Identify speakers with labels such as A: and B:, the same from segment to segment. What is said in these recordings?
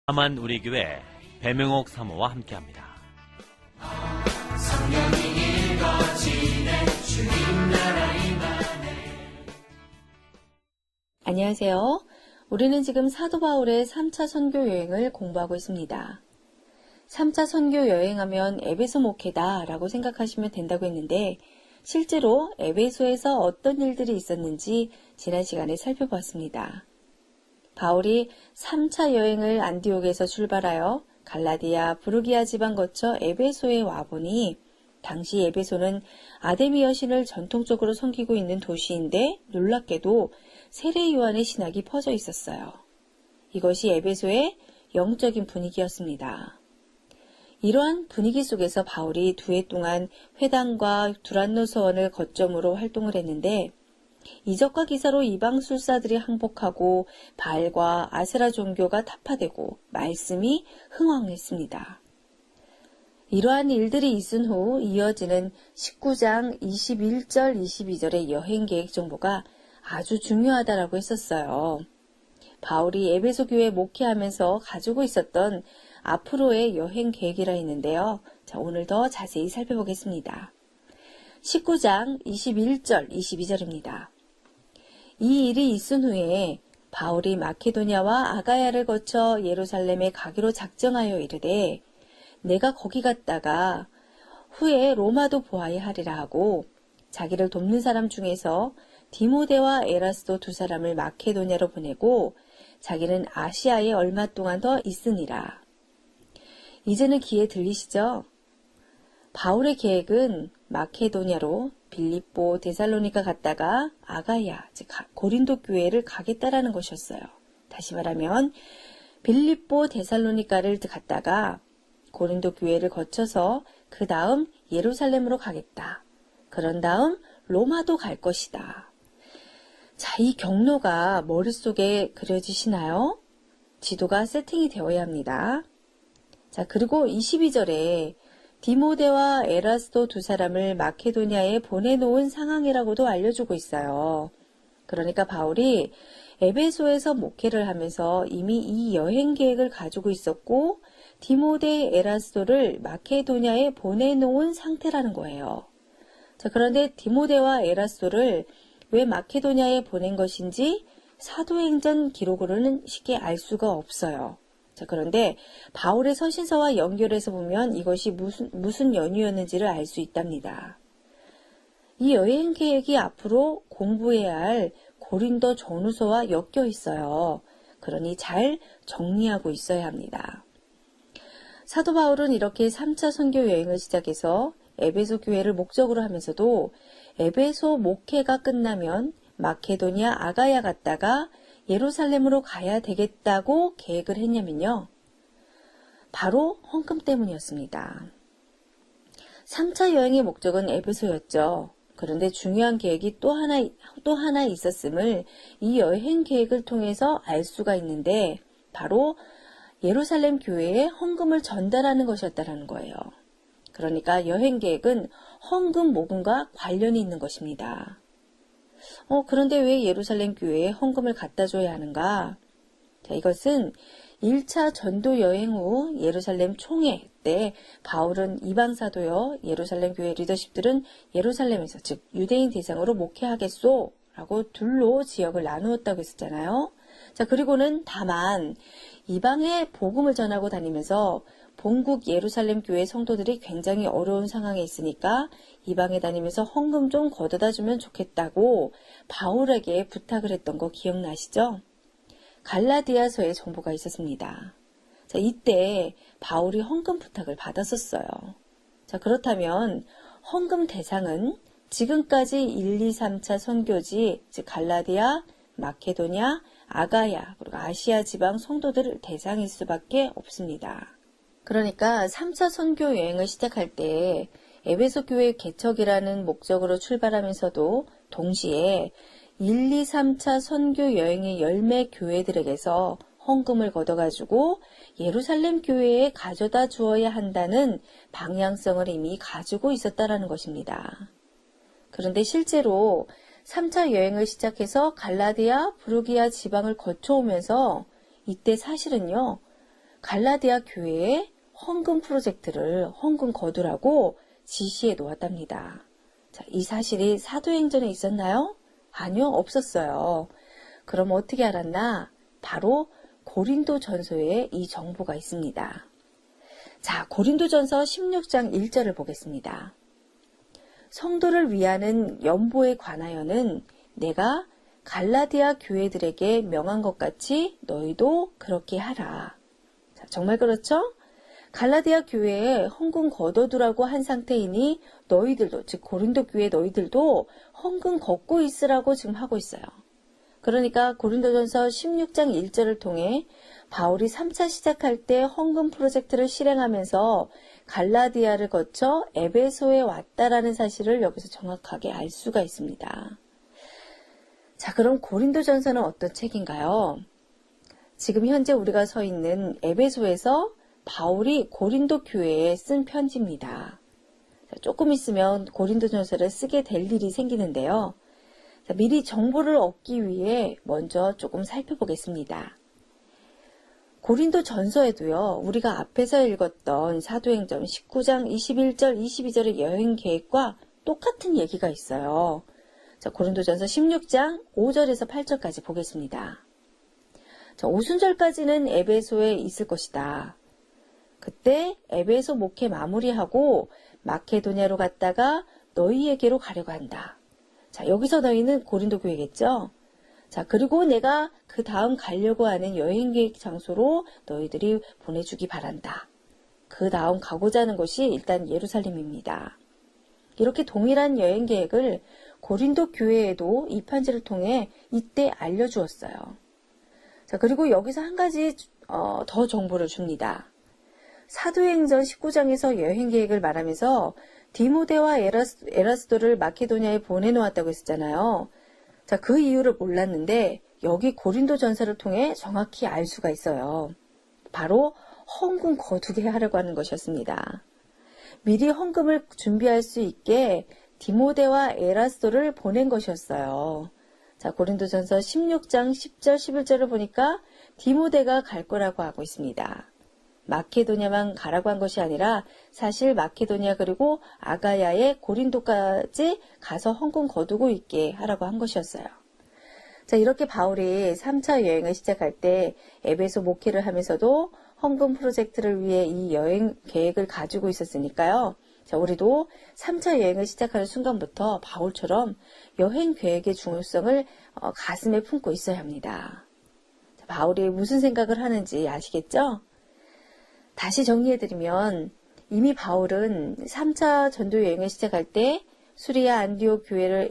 A: 다만 우리 교회 배명옥 사모와 함께합니다.
B: 성령이 읽어지네 주님 나라 임하네.
C: 안녕하세요. 우리는 지금 사도 바울의 3차 선교 여행을 공부하고 있습니다. 3차 선교 여행하면 에베소 목회다 라고 생각하시면 된다고 했는데 실제로 에베소에서 어떤 일들이 있었는지 지난 시간에 살펴보았습니다. 바울이 3차 여행을 안디옥에서 출발하여 갈라디아, 부르기아 지방 거쳐 에베소에 와보니 당시 에베소는 아데미 여신을 전통적으로 섬기고 있는 도시인데 놀랍게도 세례 요한의 신학이 퍼져 있었어요. 이것이 에베소의 영적인 분위기였습니다. 이러한 분위기 속에서 바울이 2해 동안 회당과 두란노 서원을 거점으로 활동을 했는데 이적과 기사로 이방술사들이 항복하고 바알과 아세라 종교가 타파되고 말씀이 흥왕했습니다. 이러한 일들이 있은 후 이어지는 19장 21절 22절의 여행 계획 정보가 아주 중요하다라고 했었어요. 바울이 에베소 교회 목회하면서 가지고 있었던 앞으로의 여행 계획이라 했는데요. 자, 오늘 더 자세히 살펴보겠습니다. 19장 21절 22절입니다. 이 일이 있은 후에 바울이 마케도냐와 아가야를 거쳐 예루살렘에 가기로 작정하여 이르되 내가 거기 갔다가 후에 로마도 보아야 하리라 하고 자기를 돕는 사람 중에서 디모데와 에라스도 2사람을 마케도냐로 보내고 자기는 아시아에 얼마 동안 더 있으니라. 이제는 귀에 들리시죠? 바울의 계획은 마케도냐로 빌립보, 데살로니가 갔다가 아가야, 즉 고린도 교회를 가겠다라는 것이었어요. 다시 말하면 빌립보, 데살로니가를 갔다가 고린도 교회를 거쳐서 그 다음 예루살렘으로 가겠다. 그런 다음 로마도 갈 것이다. 자, 이 경로가 머릿속에 그려지시나요? 지도가 세팅이 되어야 합니다. 자, 그리고 22절에 디모데와 에라스도 2사람을 마케도냐에 보내놓은 상황이라고도 알려주고 있어요. 그러니까 바울이 에베소에서 목회를 하면서 이미 이 여행 계획을 가지고 있었고 디모데, 에라스도를 마케도냐에 보내놓은 상태라는 거예요. 자, 그런데 디모데와 에라스도를 왜 마케도냐에 보낸 것인지 사도행전 기록으로는 쉽게 알 수가 없어요. 자, 그런데 바울의 서신서와 연결해서 보면 이것이 무슨 연유였는지를 알 수 있답니다. 이 여행 계획이 앞으로 공부해야 할 고린도 전후서와 엮여 있어요. 그러니 잘 정리하고 있어야 합니다. 사도 바울은 이렇게 3차 선교 여행을 시작해서 에베소 교회를 목적으로 하면서도 에베소 목회가 끝나면 마케도니아 아가야 갔다가 예루살렘으로 가야 되겠다고 계획을 했냐면요. 바로 헌금 때문이었습니다. 3차 여행의 목적은 에베소였죠. 그런데 중요한 계획이 또 하나 있었음을 이 여행 계획을 통해서 알 수가 있는데 바로 예루살렘 교회에 헌금을 전달하는 것이었다는 거예요. 그러니까 여행 계획은 헌금 모금과 관련이 있는 것입니다. 그런데 왜 예루살렘 교회에 헌금을 갖다 줘야 하는가? 자, 이것은 1차 전도 여행 후 예루살렘 총회 때 바울은 이방사도여 예루살렘 교회 리더십들은 예루살렘에서 즉 유대인 대상으로 목회하겠소 라고 둘로 지역을 나누었다고 했었잖아요. 자, 그리고는 다만 이방에 복음을 전하고 다니면서 본국 예루살렘 교회 성도들이 굉장히 어려운 상황에 있으니까 이방에 다니면서 헌금 좀 걷어다 주면 좋겠다고 바울에게 부탁을 했던 거 기억나시죠? 갈라디아서에 정보가 있었습니다. 자, 이때 바울이 헌금 부탁을 받았었어요. 자, 그렇다면 헌금 대상은 지금까지 1, 2, 3차 선교지, 즉 갈라디아, 마케도냐, 아가야, 그리고 아시아 지방 성도들을 대상일 수밖에 없습니다. 그러니까 3차 선교 여행을 시작할 때 에베소 교회 개척이라는 목적으로 출발하면서도 동시에 1, 2, 3차 선교 여행의 열매 교회들에게서 헌금을 걷어가지고 예루살렘 교회에 가져다 주어야 한다는 방향성을 이미 가지고 있었다라는 것입니다. 그런데 실제로 3차 여행을 시작해서 갈라디아, 부르기아 지방을 거쳐오면서 이때 사실은요, 갈라디아 교회에 헌금 프로젝트를 헌금 거두라고 지시해 놓았답니다. 자, 이 사실이 사도행전에 있었나요? 아니요, 없었어요. 그럼 어떻게 알았나? 바로 고린도전서에 이 정보가 있습니다. 자, 고린도전서 16장 1절을 보겠습니다. 성도를 위하는 연보에 관하여는 내가 갈라디아 교회들에게 명한 것 같이 너희도 그렇게 하라. 자, 정말 그렇죠? 갈라디아 교회에 헌금 거둬두라고 한 상태이니 너희들도, 즉 고린도 교회 너희들도 헌금 걷고 있으라고 지금 하고 있어요. 그러니까 고린도전서 16장 1절을 통해 바울이 3차 시작할 때 헌금 프로젝트를 실행하면서 갈라디아를 거쳐 에베소에 왔다라는 사실을 여기서 정확하게 알 수가 있습니다. 자, 그럼 고린도전서는 어떤 책인가요? 지금 현재 우리가 서 있는 에베소에서 바울이 고린도 교회에 쓴 편지입니다. 자, 조금 있으면 고린도전서를 쓰게 될 일이 생기는데요. 자, 미리 정보를 얻기 위해 먼저 조금 살펴보겠습니다. 고린도전서에도요, 우리가 앞에서 읽었던 사도행전 19장 21절, 22절의 여행 계획과 똑같은 얘기가 있어요. 자, 고린도전서 16장 5절에서 8절까지 보겠습니다. 자, 오순절까지는 에베소에 있을 것이다. 그때 에베소 목회 마무리하고 마케도냐로 갔다가 너희에게로 가려고 한다. 자, 여기서 너희는 고린도 교회겠죠? 자, 그리고 내가 그 다음 가려고 하는 여행 계획 장소로 너희들이 보내주기 바란다. 그 다음 가고자 하는 곳이 일단 예루살렘입니다. 이렇게 동일한 여행 계획을 고린도 교회에도 이 편지를 통해 이때 알려주었어요. 자, 그리고 여기서 한 가지 더 정보를 줍니다. 사도행전 19장에서 여행 계획을 말하면서 디모데와 에라스도를 마케도냐에 보내놓았다고 했었잖아요. 자, 그 이유를 몰랐는데 여기 고린도 전서를 통해 정확히 알 수가 있어요. 바로 헌금 거두게 하려고 하는 것이었습니다. 미리 헌금을 준비할 수 있게 디모데와 에라스도를 보낸 것이었어요. 자, 고린도전서 16장 10절 11절을 보니까 디모데가 갈 거라고 하고 있습니다. 마케도냐만 가라고 한 것이 아니라 사실 마케도냐 그리고 아가야의 고린도까지 가서 헌금 거두고 있게 하라고 한 것이었어요. 자, 이렇게 바울이 3차 여행을 시작할 때 에베소 목회를 하면서도 헌금 프로젝트를 위해 이 여행 계획을 가지고 있었으니까요. 자, 우리도 3차 여행을 시작하는 순간부터 바울처럼 여행 계획의 중요성을 가슴에 품고 있어야 합니다. 자, 바울이 무슨 생각을 하는지 아시겠죠? 다시 정리해드리면 이미 바울은 3차 전도 여행을 시작할 때 수리아 안디옥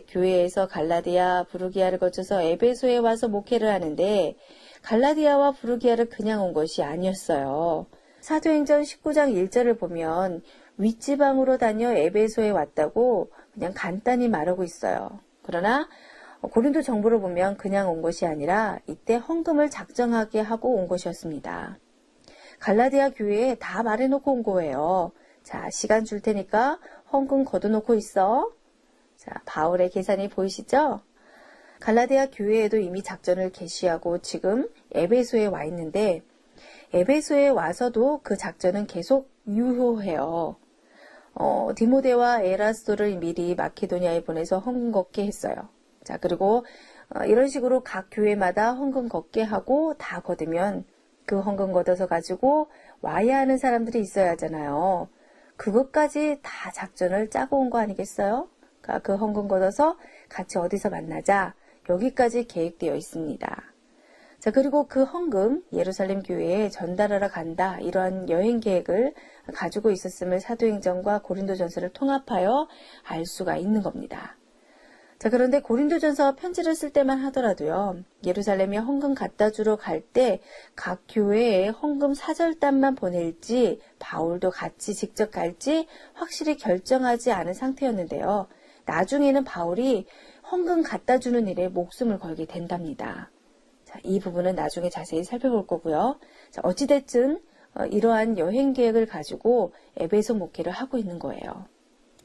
C: 교회에서 갈라디아, 부르기아를 거쳐서 에베소에 와서 목회를 하는데 갈라디아와 부르기아를 그냥 온 것이 아니었어요. 사도행전 19장 1절을 보면 윗지방으로 다녀 에베소에 왔다고 그냥 간단히 말하고 있어요. 그러나 고린도 정보를 보면 그냥 온 것이 아니라 이때 헌금을 작정하게 하고 온 것이었습니다. 갈라디아 교회에 다 말해놓고 온 거예요. 자, 시간 줄 테니까 헌금 거둬놓고 있어. 자, 바울의 계산이 보이시죠? 갈라디아 교회에도 이미 작전을 개시하고 지금 에베소에 와 있는데 에베소에 와서도 그 작전은 계속 유효해요. 디모데와 에라스도를 미리 마케도냐에 보내서 헌금 걷게 했어요. 자, 그리고 이런 식으로 각 교회마다 헌금 걷게 하고 다 거두면 그 헌금 걷어서 가지고 와야 하는 사람들이 있어야 하잖아요. 그것까지 다 작전을 짜고 온 거 아니겠어요? 그러니까 그 헌금 걷어서 같이 어디서 만나자. 여기까지 계획되어 있습니다. 자, 그리고 그 헌금 예루살렘 교회에 전달하러 간다. 이러한 여행 계획을 가지고 있었음을 사도행전과 고린도전서를 통합하여 알 수가 있는 겁니다. 자, 그런데 고린도전서 편지를 쓸 때만 하더라도요. 예루살렘에 헌금 갖다 주러 갈 때 각 교회에 헌금 사절단만 보낼지 바울도 같이 직접 갈지 확실히 결정하지 않은 상태였는데요. 나중에는 바울이 헌금 갖다 주는 일에 목숨을 걸게 된답니다. 자, 이 부분은 나중에 자세히 살펴볼 거고요. 자, 어찌됐든 이러한 여행 계획을 가지고 에베소 목회를 하고 있는 거예요.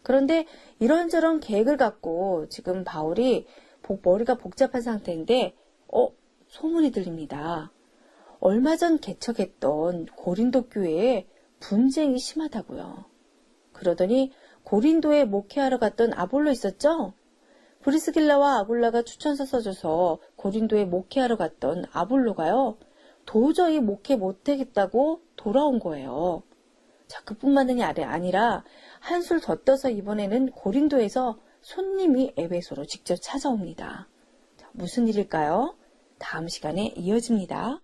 C: 그런데 이런저런 계획을 갖고 지금 바울이 머리가 복잡한 상태인데 소문이 들립니다. 얼마 전 개척했던 고린도 교회에 분쟁이 심하다고요. 그러더니 고린도에 목회하러 갔던 아볼로 있었죠? 브리스길라와 아굴라가 추천서 써줘서 고린도에 목회하러 갔던 아볼로가요. 도저히 목회 못하겠다고 돌아온 거예요. 자, 그뿐만이 아니라 한술 더 떠서 이번에는 고린도에서 손님이 에베소로 직접 찾아옵니다. 자, 무슨 일일까요? 다음 시간에 이어집니다.